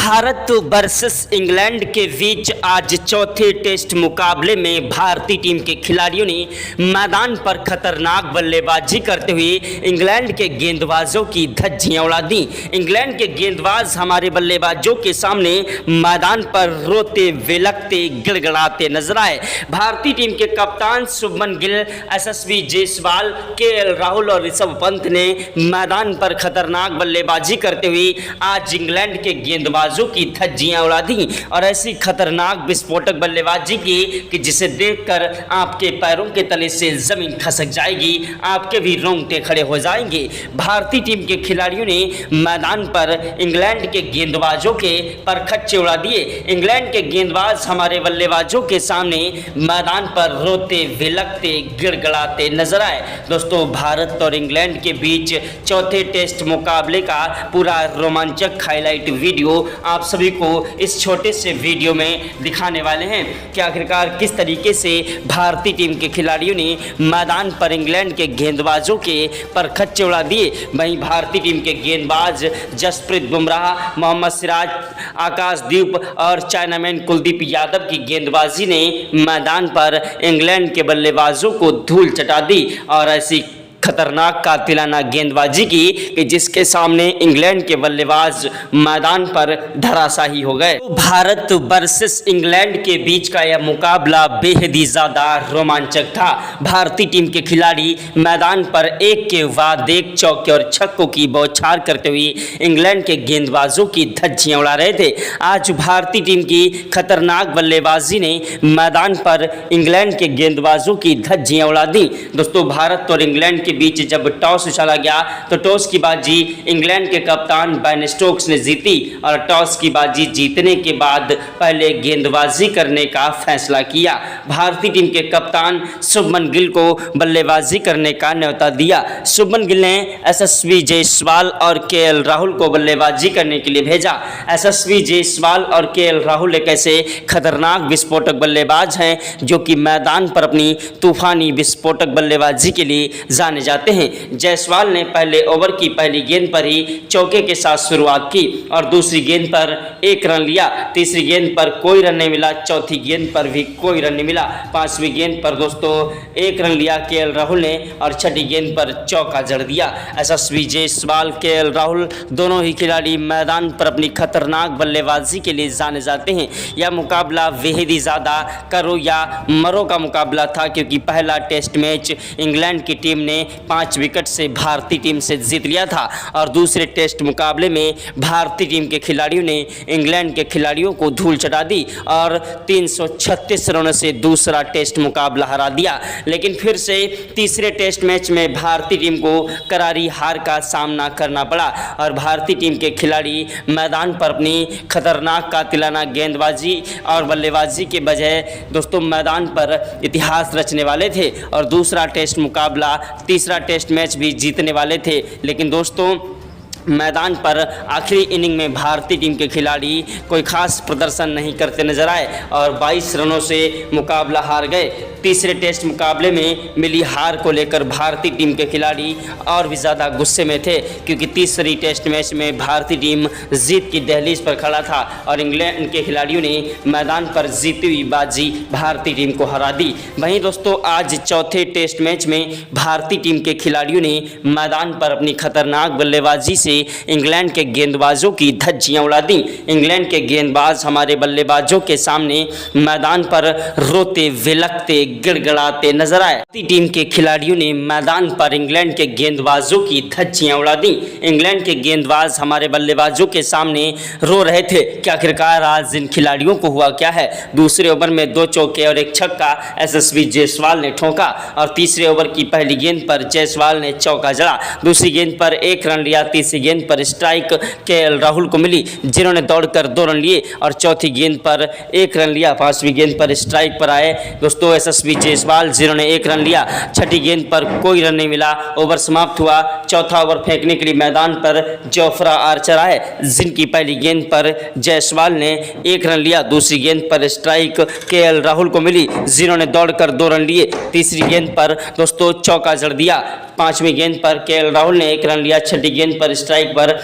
Bharat versus England के बीच आज चौथे टेस्ट मुकाबले में भारतीय टीम के खिलाड़ियों ने मैदान पर खतरनाक बल्लेबाजी करते हुए इंग्लैंड के गेंदबाजों की धज्जियां उड़ा दी। इंग्लैंड के गेंदबाज हमारे बल्लेबाजों के सामने मैदान पर रोते विलखते गिड़गिड़ाते नजर आए। भारतीय टीम के कप्तान शुभमन गिल, यशस्वी जायसवाल, केएल राहुल और ऋषभ पंत ने मैदान पर खतरनाक बल्लेबाजी करते हुए आज इंग्लैंड के गेंदबाजों की धज्जियां उड़ा दी और ऐसी खतरनाक विस्फोटक बल्लेबाजी की कि जिसे देखकर आपके पैरों के तले से जमीन खसक जाएगी, आपके भी रोंगटे खड़े हो जाएंगे। भारतीय टीम के खिलाड़ियों ने मैदान पर इंग्लैंड के गेंदबाजों के परखच्चे उड़ा दिए। इंग्लैंड के गेंदबाज हमारे बल्लेबाजों के सामने मैदान पर रोते विलखते गिड़गिड़ाते नजर आए। दोस्तों, भारत और इंग्लैंड के बीच चौथे टेस्ट मुकाबले का पूरा रोमांचक हाईलाइट वीडियो आप सभी को इस छोटे से वीडियो में दिखाने वाले हैं कि आखिरकार किस तरीके से भारतीय टीम के खिलाड़ियों ने मैदान पर इंग्लैंड के गेंदबाजों के परखच्चे उड़ा दिए। वहीं भारतीय टीम के गेंदबाज जसप्रीत बुमराह, मोहम्मद सिराज, आकाशदीप और चाइनामैन कुलदीप यादव की गेंदबाजी ने मैदान पर इंग्लैंड के बल्लेबाजों को धूल चटा दी और ऐसी खतरनाक कातिलाना गेंदबाजी की कि जिसके सामने इंग्लैंड के बल्लेबाज मैदान पर धराशायी हो गए। तो भारत वर्सेस इंग्लैंड के बीच का यह मुकाबला बेहद ही ज्यादा रोमांचक था। भारतीय टीम के खिलाड़ी मैदान पर एक के बाद एक चौके और छक्कों की बौछार करते हुए इंग्लैंड के गेंदबाजों की धज्जियां उड़ा रहे थे। आज भारतीय टीम की खतरनाक बल्लेबाजी ने मैदान पर इंग्लैंड के गेंदबाजों की धज्जियां उड़ा दी। दोस्तों, भारत और इंग्लैंड के बीच जब टॉस उछाला गया तो टॉस की बाजी इंग्लैंड के कप्तान बेन स्टोक्स ने जीती और टॉस की बाजी जीतने के बाद पहले गेंदबाजी करने का फैसला किया। भारतीय टीम के कप्तान शुभमन गिल को बल्लेबाजी करने का न्योता दिया। शुभमन गिल ने यशस्वी जायसवाल और केएल राहुल को बल्लेबाजी करने के लिए भेजा। यशस्वी जायसवाल और केएल राहुल एक ऐसे खतरनाक विस्फोटक बल्लेबाज हैं जो कि मैदान पर अपनी तूफानी विस्फोटक बल्लेबाजी के लिए जाने जाते हैं। जायसवाल ने पहले ओवर की पहली गेंद पर ही चौके के साथ शुरुआत की और दूसरी गेंद पर एक रन लिया। तीसरी गेंद पर कोई रन नहीं मिला, चौथी गेंद पर भी कोई रन नहीं मिला। पांचवी गेंद पर दोस्तों एक रन लिया केएल राहुल ने और छठी गेंद पर चौका जड़ दिया। यशस्वी जायसवाल, केएल राहुल दोनों ही खिलाड़ी मैदान पर अपनी खतरनाक बल्लेबाजी के लिए जाने जाते हैं। यह मुकाबला बेहद ही ज़्यादा करो या मरो का मुकाबला था क्योंकि पहला टेस्ट मैच इंग्लैंड की टीम ने 5 विकेट से भारतीय टीम से जीत लिया था और दूसरे टेस्ट मुकाबले में भारतीय टीम के खिलाड़ियों ने इंग्लैंड के खिलाड़ियों को धूल चटा दी और 336 रनों से दूसरा टेस्ट मुकाबला हरा दिया। लेकिन फिर से तीसरे टेस्ट मैच में भारतीय टीम को करारी हार का सामना करना पड़ा और भारतीय टीम के खिलाड़ी मैदान पर अपनी खतरनाक कातिलाना गेंदबाजी और बल्लेबाजी के बजाय दोस्तों मैदान पर इतिहास रचने वाले थे और दूसरा टेस्ट मुकाबला, तीसरा टेस्ट मैच भी जीतने वाले थे। लेकिन दोस्तों, मैदान पर आखिरी इनिंग में भारतीय टीम के खिलाड़ी कोई खास प्रदर्शन नहीं करते नजर आए और 22 रनों से मुकाबला हार गए। तीसरे टेस्ट मुकाबले में मिली हार को लेकर भारतीय टीम के खिलाड़ी और भी ज़्यादा गुस्से में थे क्योंकि तीसरी टेस्ट मैच में भारतीय टीम जीत की दहलीज पर खड़ा था और इंग्लैंड के खिलाड़ियों ने मैदान पर जीती हुई बाजी भारतीय टीम को हरा दी। वहीं दोस्तों, आज चौथे टेस्ट मैच में भारतीय टीम के खिलाड़ियों ने मैदान पर अपनी खतरनाक बल्लेबाजी से इंग्लैंड के गेंदबाजों की धज्जियां उड़ा दी। इंग्लैंड के गेंदबाज हमारे बल्लेबाजों के सामने मैदान पर रोते विलखते गिड़गिड़ाते नजर आए। भारतीय टीम के खिलाड़ियों ने मैदान पर इंग्लैंड के गेंदबाजों की धज्जियां उड़ा दी। इंग्लैंड के गेंदबाज हमारे बल्लेबाजों के सामने रो रहे थे कि आखिरकार आज इन खिलाड़ियों को हुआ क्या है। दूसरे ओवर में 2 चौके और एक छक्का यशस्वी जायसवाल ने ठोका और तीसरे ओवर की पहली गेंद पर जायसवाल ने चौका जड़ा। दूसरी गेंद पर एक रन लिया। तीसरी गेंद पर स्ट्राइक केएल राहुल को मिली जिन्होंने दौड़कर 2 रन लिए और चौथी गेंद पर एक रन लिया। पांचवी गेंद पर स्ट्राइक पर आए दोस्तों यशस्वी जायसवाल जिन्होंने 1 रन लिया। छठी गेंद पर कोई रन नहीं मिला। ओवर समाप्त हुआ। चौथा ओवर फेंकने के लिए मैदान पर जोफ्रा आर्चर आए जिनकी पहली गेंद पर जायसवाल ने 1 रन लिया। दूसरी गेंद पर स्ट्राइक केएल राहुल को मिली जिन्होंने दौड़कर 2 रन लिए। तीसरी गेंद पर दोस्तों चौका जड़ दिया। पांचवी गेंद पर केएल राहुल ने 1 रन लिया। छठी गेंद पर स्ट्राइक पर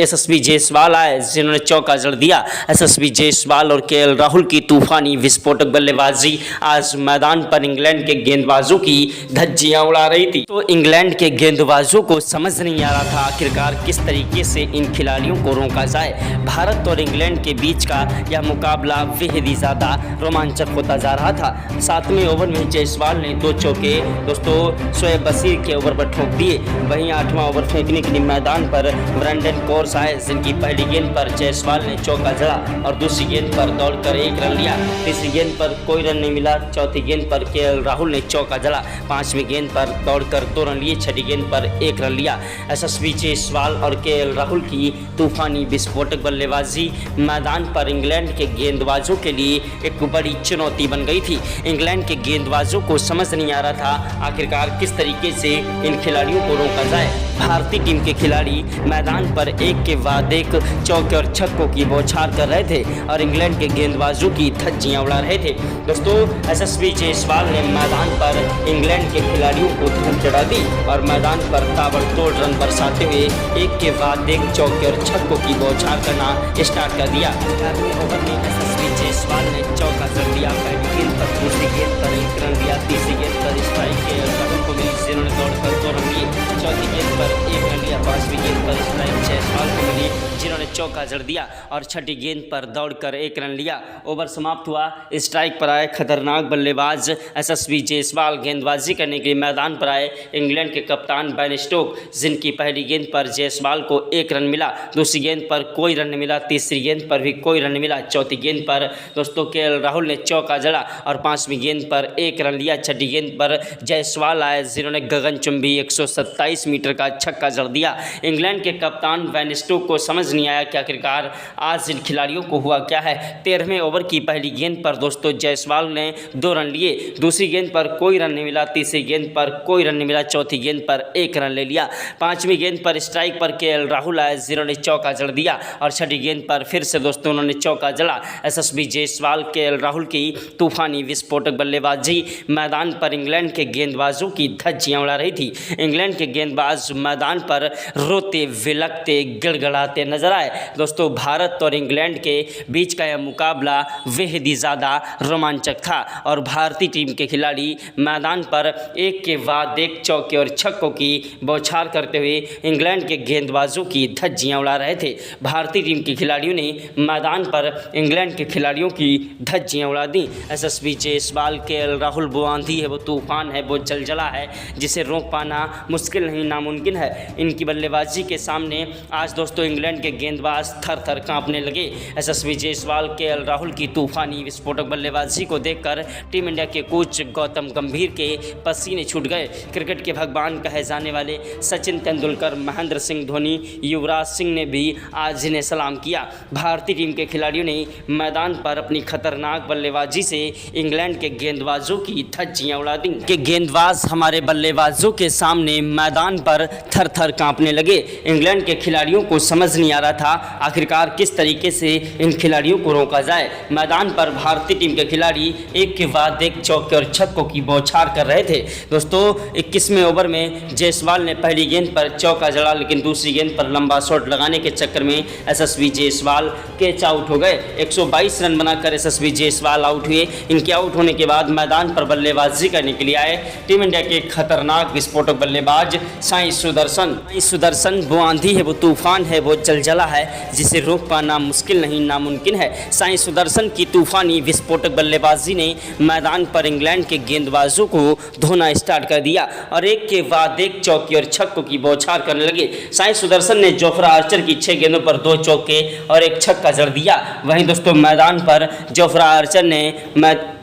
यशस्वी जायसवाल आए जिन्होंने चौका जड़ दिया। यशस्वी जायसवाल और केएल राहुल की तूफानी विस्फोटक बल्लेबाजी आज मैदान पर इंग्लैंड के गेंदबाजों की धज्जियां उड़ा रही थी। तो इंग्लैंड के गेंदबाजों को समझ नहीं आ रहा था आखिरकार किस तरीके से इन खिलाड़ियों को रोका जाए। भारत और इंग्लैंड के बीच का यह मुकाबला बेहद ही ज़्यादा रोमांचक होता जा रहा था। 7वें ओवर में जायसवाल ने 2 चौके दोस्तों शोएब बशीर के ओवर पर ठोक दिए। वहीं 8वां ओवर फेंकने के लिए मैदान पर ब्रैंडन कोर्स आए जिनकी पहली गेंद पर जायसवाल ने चौका जड़ा और दूसरी गेंद पर दौड़कर 1 रन लिया। तीसरी गेंद पर कोई रन नहीं मिला। चौथी गेंद पर केएल राहुल ने चौका जड़ा। 5वीं गेंद पर दौड़कर 2 रन लिए। 6ठी गेंद पर 1 रन लिया। यशस्वी जायसवाल और केएल राहुल की तूफानी विस्फोटक बल्लेबाजी मैदान पर इंग्लैंड के गेंदबाजों के लिए एक बड़ी चुनौती बन गई थी। इंग्लैंड के गेंदबाजों को समझ नहीं आ रहा था आखिरकार किस तरीके से इन खिलाड़ियों को रोका जाए। भारतीय टीम के खिलाड़ी मैदान पर एक के बाद एक चौके और छक्कों की बौछार कर रहे थे और इंग्लैंड के गेंदबाजों की धज्जियां उड़ा रहे थे। दोस्तों यशस्वी जायसवाल ने मैदान पर इंग्लैंड के खिलाड़ियों को धूम चढ़ा दी और मैदान पर ताबड़तोड़ रन बरसाते हुए एक के बाद एक चौके और छक्कों की बौछार करना स्टार्ट कर दिया। 11वें ओवर में यशस्वी जायसवाल ने चौका जड़ दिया। पहली गेंद पर, दूसरी गेंद पर 1 रन लिया। तीसरी गेंद पर स्ट्राइक केएल राहुल को मिली जिन्होंने दौड़कर 2 रन लिए। चौथी गेंद पर 1 रन लिया। 5वीं गेंद पर स्ट्राइक जायसवाल को मिली जिन्होंने चौका जड़ दिया और 6ठी गेंद पर दौड़कर 1 रन लिया। ओवर समाप्त हुआ। स्ट्राइक पर आए खतरनाक बल्लेबाज यशस्वी जायसवाल। गेंदबाजी करने के लिए मैदान पर आए इंग्लैंड के कप्तान बेन स्टोक जिनकी पहली गेंद पर जायसवाल को 1 रन मिला। दूसरी गेंद पर कोई रन नहीं मिला। तीसरी गेंद पर भी कोई रन नहीं मिला। चौथी गेंद पर दोस्तों केएल राहुल ने चौका जड़ा और 5वीं गेंद पर 1 रन लिया। 6ठी गेंद पर जायसवाल आए जिन्होंने गगनचुंबी 127 मीटर का छक्का जड़ दिया। इंग्लैंड के कप्तान बेन स्टोक को समझ नहीं आया कि आखिरकार आज इन खिलाड़ियों को हुआ क्या है। 13वें ओवर की पहली गेंद पर दोस्तों जायसवाल ने 2 रन लिए। दूसरी गेंद पर कोई रन नहीं मिला। तीसरी गेंद पर कोई रन नहीं मिला। चौथी गेंद पर 1 रन ले लिया। 5वीं गेंद पर स्ट्राइक पर केएल राहुल आए जिन्होंने चौका जड़ दिया और 6ठी गेंद पर फिर से दोस्तों उन्होंने चौका जड़ा। यशस्वी जायसवाल केएल राहुल की तूफानी विस्फोटक बल्लेबाजी मैदान पर इंग्लैंड के गेंदबाजों की धज्जियां उड़ा रही थी। इंग्लैंड के गेंदबाज मैदान पर रोते विलकते गिड़गिड़ाते नजर आए। दोस्तों भारत और इंग्लैंड के बीच का यह मुकाबला बेहद ही ज़्यादा रोमांचक था और भारतीय टीम के खिलाड़ी मैदान पर एक के बाद एक चौके और छक्कों की बौछार करते हुए इंग्लैंड के गेंदबाजों की धज्जियां उड़ा रहे थे। भारतीय टीम के खिलाड़ियों ने मैदान पर इंग्लैंड के खिलाड़ियों की धज्जियां उड़ा दी। यशस्वी जायसवाल केएल राहुल वो आंधी है, वो तूफान है, वो जलजला है जिसे रोक पाना मुश्किल नहीं नामुमकिन है। इनकी बल्लेबाजी के सामने आज दोस्तों इंग्लैंड के गेंदबाज थर थर कांपने लगे। यशस्वी जायसवाल केएल राहुल की तूफानी विस्फोटक बल्लेबाजी को देखकर टीम इंडिया के कोच गौतम गंभीर के पसीने छूट गए। क्रिकेट के भगवान कहे जाने वाले सचिन तेंदुलकर, महेंद्र सिंह धोनी, युवराज सिंह ने भी आज इन्हें सलाम किया। भारतीय टीम के खिलाड़ियों ने मैदान पर अपनी खतरनाक बल्लेबाजी से इंग्लैंड के गेंदबाजों की धज्जियां उड़ा दी। कि गेंदबाज हमारे बल्लेबाजों के सामने मैदान पर थर थर कांपने लगे। इंग्लैंड के खिलाड़ियों को समझ नहीं आ रहा था आखिरकार किस तरीके से इन खिलाड़ियों को रोका जाए। मैदान पर भारतीय टीम के खिलाड़ी एक के बाद एक चौके और छक्कों की बौछार कर रहे थे। दोस्तों 21वें ओवर में जायसवाल ने पहली गेंद पर चौका जड़ा लेकिन दूसरी गेंद पर लंबा शॉट लगाने के चक्कर में यशस्वी जायसवाल कैच आउट हो गए। 122 रन बनाकर यशस्वी जायसवाल आउट हुए। इनके आउट होने के बाद मैदान पर बल्लेबाजी करने के लिए आए टीम इंडिया के खतरनाक विस्फोटक बल्लेबाज साई सुदर्शन वो आंधी है, वो तूफान है, वो जलजला है जिसे रोक पाना मुश्किल नहीं नामुमकिन है। साई सुदर्शन की तूफानी विस्फोटक बल्लेबाजी ने मैदान पर इंग्लैंड के गेंदबाजों को धोना स्टार्ट कर दिया और एक के बाद एक चौके और छक्कों की बौछार करने लगे। साई सुदर्शन ने जोफ्रा आर्चर की 6 गेंदों पर 2 चौके और 1 छक्का जड़ दिया। वहीं दोस्तों मैदान पर जोफ्रा आर्चर ने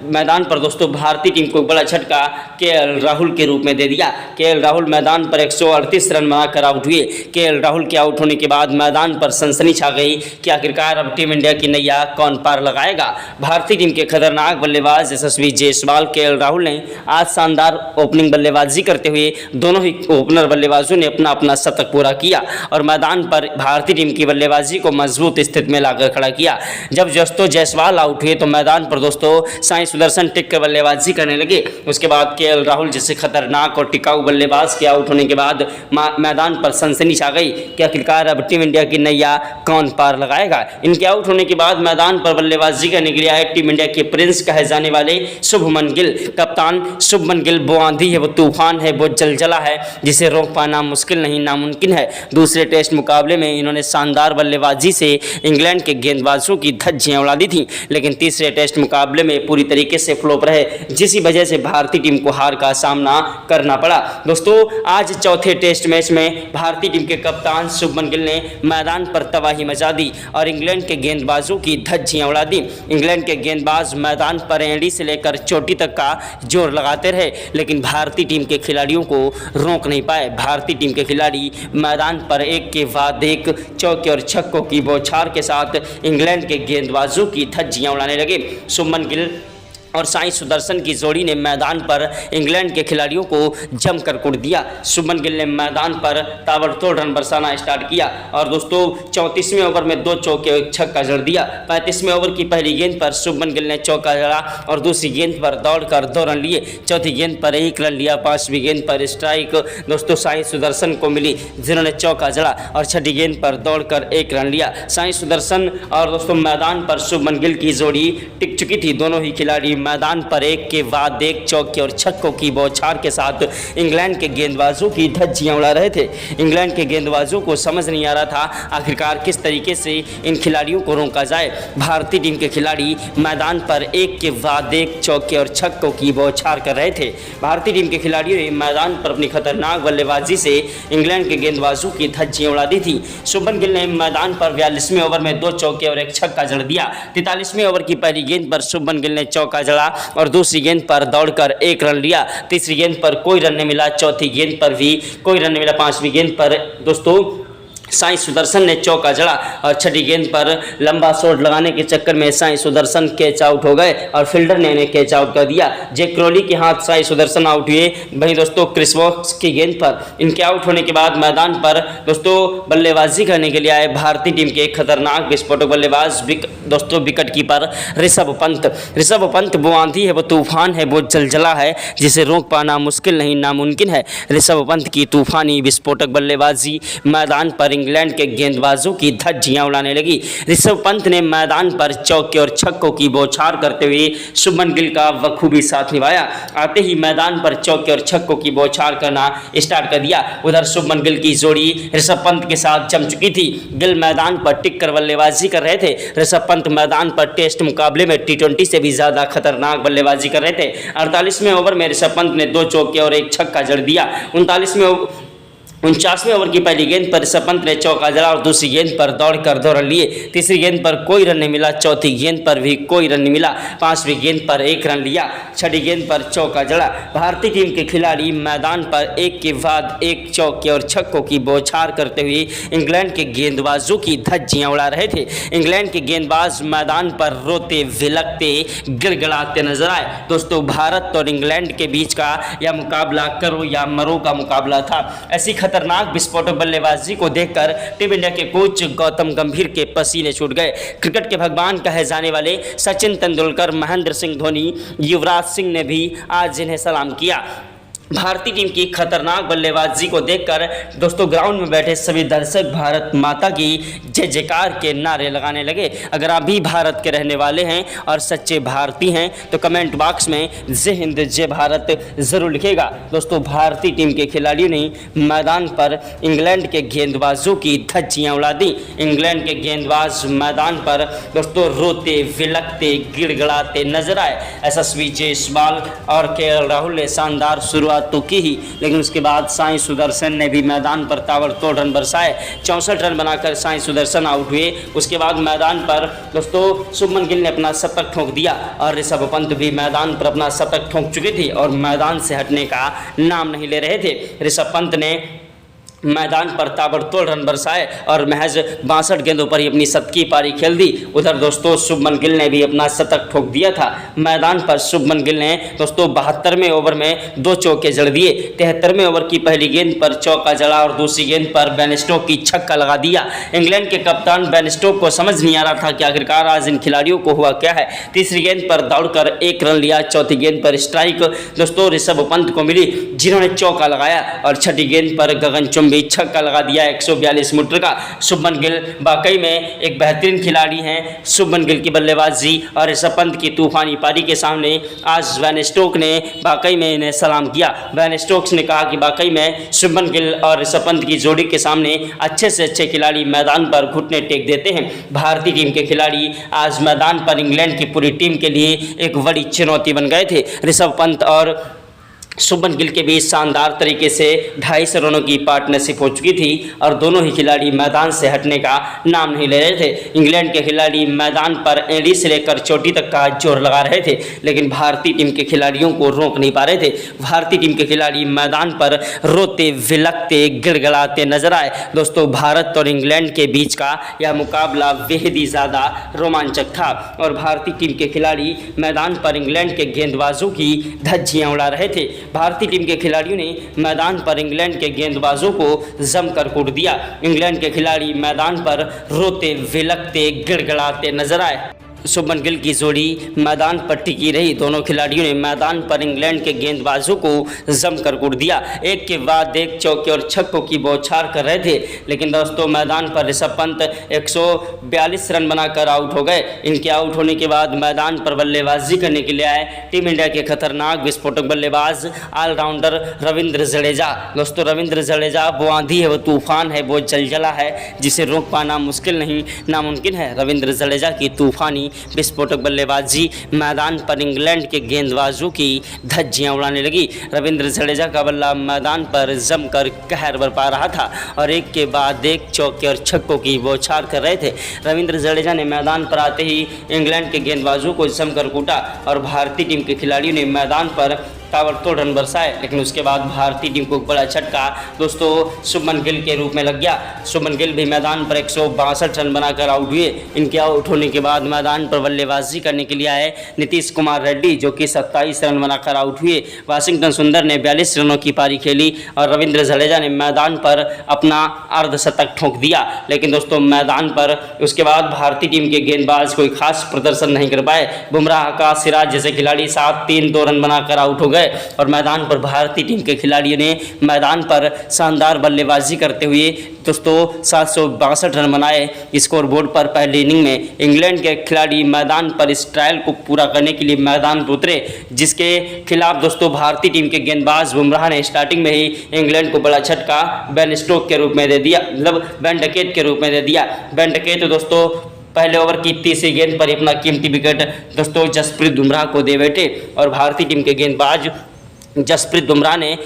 मैदान पर दोस्तों भारतीय टीम को बड़ा झटका केएल राहुल के रूप में दे दिया। केएल राहुल मैदान पर 138 रन बनाकर आउट हुए। केएल राहुल के आउट होने के बाद मैदान पर सनसनी छा गई कि आखिरकार अब टीम इंडिया की नैया कौन पार लगाएगा। भारतीय टीम के खतरनाक बल्लेबाज यशस्वी जायसवाल, केएल राहुल ने आज शानदार ओपनिंग बल्लेबाजी करते हुए दोनों ही ओपनर बल्लेबाजों ने अपना अपना शतक पूरा किया और मैदान पर भारतीय टीम की बल्लेबाजी को मजबूत स्थिति में लाकर खड़ा किया। जब दोस्तों जायसवाल आउट हुए तो मैदान पर दोस्तों साई सुदर्शन टिक कर बल्लेबाजी करने लगे। उसके बाद केएल राहुल जैसे खतरनाक और टिकाऊ बल्लेबाज के आउट होने के बाद मैदान पर सनसनी छा गई कि आखिरकार अब टीम इंडिया की नैया कौन पार लगाएगा। इनके आउट होने के बाद मैदान पर बल्लेबाजी करने के लिए आए टीम इंडिया के प्रिंस कहे जाने वाले शुभमन गिल। कप्तान शुभमन गिल वो आंधी है, वो तूफान है, वो जलजला है जिसे रोक पाना मुश्किल नहीं नामुमकिन है। दूसरे टेस्ट मुकाबले में इन्होंने शानदार बल्लेबाजी से इंग्लैंड के गेंदबाजों की धज्जियां उड़ा दी थी, लेकिन तीसरे टेस्ट मुकाबले में पूरी तरीके से फ्लॉप रहे, जिसी वजह से भारतीय टीम को हार का सामना करना पड़ा। दोस्तों आज चौथे टेस्ट मैच में भारतीय टीम के कप्तान शुभमन गिल ने मैदान पर तबाही मचा दी और इंग्लैंड के गेंदबाजों की धज्जियां उड़ा दी। इंग्लैंड के गेंदबाज मैदान पर एड़ी से लेकर चोटी तक का जोर लगाते रहे, लेकिन भारतीय टीम के खिलाड़ियों को रोक नहीं पाए। भारतीय टीम के खिलाड़ी मैदान पर एक के बाद एक चौके और छक्कों की बौछार के साथ इंग्लैंड के गेंदबाजों की धज्जियां उड़ाने लगे। शुभमन गिल और साई सुदर्शन की जोड़ी ने मैदान पर इंग्लैंड के खिलाड़ियों को जमकर कुट दिया। शुभमन गिल ने मैदान पर ताबड़तोड़ रन बरसाना स्टार्ट किया और दोस्तों 34वें ओवर में 2 चौके एक छक्का जड़ दिया। 35वें ओवर की पहली गेंद पर शुभमन गिल ने चौका जड़ा और दूसरी गेंद पर दौड़कर 2 रन लिए। चौथी गेंद पर 1 रन लिया। 5वीं गेंद पर स्ट्राइक दोस्तों साई सुदर्शन को मिली, जिन्होंने चौका जड़ा और 6ठी गेंद पर दौड़कर 1 रन लिया। साई सुदर्शन और दोस्तों मैदान पर शुभमन गिल की जोड़ी टिक चुकी थी। दोनों ही खिलाड़ी मैदान पर एक के बाद एक चौके और छक्कों की बौछार के साथ इंग्लैंड के गेंदबाजों की धज्जियां उड़ा रहे थे। इंग्लैंड के गेंदबाजों को समझ नहीं आ रहा था आखिरकार किस तरीके से इन खिलाड़ियों को रोका जाए। भारतीय टीम के खिलाड़ी मैदान पर एक के बाद एक चौके और छक्कों की बौछार कर रहे थे। भारतीय टीम के खिलाड़ियों ने मैदान पर अपनी खतरनाक बल्लेबाजी से इंग्लैंड के गेंदबाजों की धज्जियां उड़ा दी थी। शुभमन गिल ने मैदान पर 42वें ओवर में 2 चौके और 1 छक्का जड़ दिया। 43वें ओवर की पहली गेंद पर शुभमन गिल ने चौका जड़ा और दूसरी गेंद पर दौड़कर 1 रन लिया। तीसरी गेंद पर कोई रन नहीं मिला। चौथी गेंद पर भी कोई रन नहीं मिला। 5वीं गेंद पर दोस्तों साई सुदर्शन ने चौका जड़ा और 6ठी गेंद पर लंबा शॉट लगाने के चक्कर में साई सुदर्शन कैच आउट हो गए और फील्डर ने इन्हें कैच आउट कर दिया। जैक क्रॉली के हाथ साई सुदर्शन आउट हुए। वहीं दोस्तों क्रिस वोक्स की गेंद पर इनके आउट होने के बाद मैदान पर दोस्तों बल्लेबाजी करने के लिए आए भारतीय टीम के खतरनाक विस्फोटक बल्लेबाज दोस्तों विकेट कीपर ऋषभ पंत। ऋषभ पंत वो आंधी है, वो तूफान है, वो जलजला है जिसे रोक पाना मुश्किल नहीं नामुमकिन है। ऋषभ पंत की तूफानी विस्फोटक बल्लेबाजी मैदान पर इंग्लैंड के गेंदबाजों की धज्जियां उड़ाने लगी। ऋषभ पंत ने मैदान पर चौके और छक्कों की बौछार करते हुए शुभमन गिल का बखूबी साथ निभाया। आते ही मैदान पर चौके और छक्कों की बौछार करना स्टार्ट कर दिया। उधर शुभमन गिल की जोड़ी ऋषभ पंत के साथ जम चुकी थी। गिल मैदान पर टिक कर बल्लेबाजी कर रहे थे। ऋषभ पंत मैदान पर टेस्ट मुकाबले में T20 से भी ज्यादा खतरनाक बल्लेबाजी कर रहे थे। 48वें ओवर में ऋषभ पंत ने 2 चौके और 1 छक्का जड़ दिया। 49वें ओवर की पहली गेंद पर ऋषभ पंत ने चौका जड़ा और दूसरी गेंद पर दौड़कर 2 रन लिए। तीसरी गेंद पर कोई रन नहीं मिला। चौथी गेंद पर भी कोई रन नहीं मिला। 5वीं गेंद पर 1 रन लिया। 6ठी गेंद पर चौका जड़ा। भारतीय टीम के खिलाड़ी मैदान पर एक के बाद एक चौके और छक्कों की बौछार करते हुए इंग्लैंड के गेंदबाजों की धज्जियां उड़ा रहे थे। इंग्लैंड के गेंदबाज मैदान पर रोते विलकते गिड़गिड़ाते नजर आए। दोस्तों भारत और इंग्लैंड के बीच का यह मुकाबला करो या मरो का मुकाबला था। ऐसी खतरनाक विस्फोटक बल्लेबाजी को देखकर टीम इंडिया के कोच गौतम गंभीर के पसीने छूट गए। क्रिकेट के भगवान कहे जाने वाले सचिन तेंदुलकर, महेंद्र सिंह धोनी, युवराज सिंह ने भी आज इन्हें सलाम किया। भारतीय टीम की खतरनाक बल्लेबाजी को देखकर दोस्तों ग्राउंड में बैठे सभी दर्शक भारत माता की जय जयकार के नारे लगाने लगे। अगर आप भी भारत के रहने वाले हैं और सच्चे भारतीय हैं तो कमेंट बॉक्स में जय हिंद जय भारत ज़रूर लिखेगा। दोस्तों भारतीय टीम के खिलाड़ियों ने मैदान पर इंग्लैंड के गेंदबाजों की धज्जियां उड़ा दी। इंग्लैंड के गेंदबाज मैदान पर दोस्तों रोते विलकते गिड़गिड़ाते नजर आए। यशस्वी जायसवाल और केएल राहुल ने शानदार शुरुआत तो की ही, लेकिन उसके बाद साई सुदर्शन ने भी मैदान पर ताबड़तोड़ रन बरसाए। 64 रन बनाकर साई सुदर्शन आउट हुए। उसके बाद मैदान पर दोस्तों शुभमन गिल ने अपना शतक ठोक दिया और ऋषभ पंत भी मैदान पर अपना शतक ठोक चुके थे और मैदान से हटने का नाम नहीं ले रहे थे। ऋषभ पंत ने मैदान पर ताबड़तोड़ रन बरसाए और महज 62 गेंदों पर ही अपनी शतकीय पारी खेल दी। उधर दोस्तों शुभमन गिल ने भी अपना शतक ठोक दिया था। मैदान पर शुभमन गिल ने दोस्तों 72वें ओवर में 2 चौके जड़ दिए। 73वें ओवर की पहली गेंद पर चौका जड़ा और दूसरी गेंद पर बेन स्टोक्स की छक्का लगा दिया। इंग्लैंड के कप्तान बेन स्टोक्स को समझ नहीं आ रहा था कि आखिरकार आज इन खिलाड़ियों को हुआ क्या है। तीसरी गेंद पर दौड़कर 1 रन लिया। चौथी गेंद पर स्ट्राइक दोस्तों ऋषभ पंत को मिली, जिन्होंने चौका लगाया और छठी गेंद पर गगनचुंबी छक्का लगा दिया 142 मीटर का। शुभमन गिल वाकई में एक बेहतरीन खिलाड़ी हैं। शुभमन गिल की बल्लेबाजी और ऋषभ पंत की तूफानी पारी के सामने आज बेन स्टोक्स ने वाकई में इन्हें सलाम किया। बेन स्टोक्स ने कहा कि वाकई में शुभमन गिल और ऋषभ पंत की जोड़ी के सामने अच्छे से अच्छे खिलाड़ी मैदान पर घुटने टेक देते हैं। भारतीय टीम के खिलाड़ी आज मैदान पर इंग्लैंड की पूरी टीम के लिए एक बड़ी चुनौती बन गए थे। ऋषभ पंत और शुभमन गिल के बीच शानदार तरीके से 250 रनों की पार्टनरशिप हो चुकी थी और दोनों ही खिलाड़ी मैदान से हटने का नाम नहीं ले रहे थे। इंग्लैंड के खिलाड़ी मैदान पर एड़ी से लेकर चोटी तक का जोर लगा रहे थे, लेकिन भारतीय टीम के खिलाड़ियों को रोक नहीं पा रहे थे। भारतीय टीम के खिलाड़ी मैदान पर रोते विलकते गिड़गिड़ाते नजर आए। दोस्तों भारत और इंग्लैंड के बीच का यह मुकाबला बेहद ही ज़्यादा रोमांचक था और भारतीय टीम के खिलाड़ी मैदान पर इंग्लैंड के गेंदबाजों की धज्जियां उड़ा रहे थे। भारतीय टीम के खिलाड़ियों ने मैदान पर इंग्लैंड के गेंदबाजों को जमकर कूट दिया। इंग्लैंड के खिलाड़ी मैदान पर रोते विलकते गिड़गिड़ाते नजर आए। शुभमन गिल की जोड़ी मैदान पर टिकी रही। दोनों खिलाड़ियों ने मैदान पर इंग्लैंड के गेंदबाजों को जमकर कूट दिया। एक के बाद एक चौके और छक्कों की बौछार कर रहे थे, लेकिन दोस्तों मैदान पर ऋषभ पंत 142 रन बनाकर आउट हो गए। इनके आउट होने के बाद मैदान पर बल्लेबाजी करने के लिए आए टीम इंडिया के खतरनाक विस्फोटक बल्लेबाज ऑलराउंडर रविंद्र जडेजा। दोस्तों रविंद्र जडेजा वो आंधी है, वो तूफान है, वो जलजला है जिसे रोक पाना मुश्किल नहीं नामुमकिन है। रविंद्र जडेजा की तूफानी विस्फोटक बल्लेबाजी मैदान पर इंग्लैंड के गेंदबाजों की धज्जियां उड़ाने लगी। रविंद्र जडेजा का बल्ला मैदान पर जमकर कहर बरपा रहा था और एक के बाद एक चौके और छक्कों की बौछार कर रहे थे। रविंद्र जडेजा ने मैदान पर आते ही इंग्लैंड के गेंदबाजों को जमकर कूटा और भारतीय टीम के खिलाड़ियों ने मैदान पर ताबड़तोड़ रन बरसाए, लेकिन उसके बाद भारतीय टीम को बड़ा झटका दोस्तों शुभमन गिल के रूप में लग गया। शुभमन गिल भी मैदान पर 162 रन बनाकर आउट हुए। इनके आउट होने के बाद मैदान पर बल्लेबाजी करने के लिए आए नीतीश कुमार रेड्डी, जो कि 27 रन बनाकर आउट हुए। वाशिंगटन सुंदर ने 42 रनों की पारी खेली और रविंद्र जडेजा ने मैदान पर अपना अर्धशतक ठोंक दिया, लेकिन दोस्तों मैदान पर उसके बाद भारतीय टीम के गेंदबाज कोई खास प्रदर्शन नहीं कर पाए। बुमराह, आकाश, सिराज जैसे खिलाड़ी 7-3-2 रन बनाकर आउट हो गए और मैदान पर भारतीय टीम के खिलाड़ियों ने मैदान पर शानदार बल्लेबाजी करते हुए दोस्तों 762 रन बनाए। स्कोर बोर्ड पर पहली इनिंग में इंग्लैंड के खिलाड़ी मैदान पर इस ट्रायल को पूरा करने के लिए मैदान पर उतरे, जिसके खिलाफ दोस्तों भारतीय टीम के गेंदबाज बुमराह ने स्टार्टिंग में ही इंग्लैंड को बड़ा झटका बेन स्टोक्स के रूप में दे दिया, मतलब बेन डकेट के रूप में दे दिया। बेन डकेट दोस्तों पहले ओवर की तीसरी गेंद पर अपना कीमती विकेट दोस्तों जसप्रीत बुमराह को दे बैठे और भारतीय टीम के गेंदबाज जसप्रीत बुमराह ने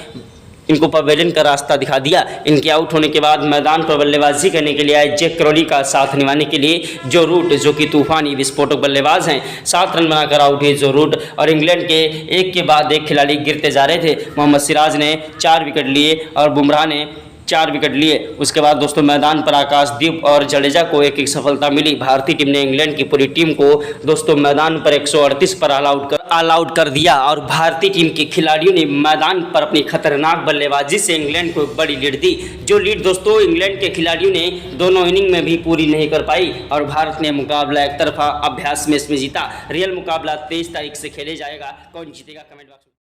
इनको पवेलियन का रास्ता दिखा दिया। इनके आउट होने के बाद मैदान पर बल्लेबाजी करने के लिए आए जैक क्रॉली का साथ निभाने के लिए जो रूट, जो कि तूफानी विस्फोटक बल्लेबाज हैं, 7 रन बनाकर आउट हुए जो रूट। और इंग्लैंड के एक के बाद एक खिलाड़ी गिरते जा रहे थे। मोहम्मद सिराज ने 4 विकेट लिए और बुमराह ने 4 विकेट लिए। उसके बाद दोस्तों मैदान पर आकाशदीप और जडेजा को एक एक सफलता मिली। भारतीय टीम ने इंग्लैंड की पूरी टीम को दोस्तों मैदान पर 138 पर ऑल आउट कर दिया और भारतीय टीम के खिलाड़ियों ने मैदान पर अपनी खतरनाक बल्लेबाजी से इंग्लैंड को एक बड़ी लीड दी। जो लीड दोस्तों इंग्लैंड के खिलाड़ियों ने दोनों इनिंग में भी पूरी नहीं कर पाई और भारत ने मुकाबला एक तरफा अभ्यास मैच में जीता। रियल मुकाबला 23 तारीख से खेले जाएगा। कौन जीतेगा कमेंट बॉक्स में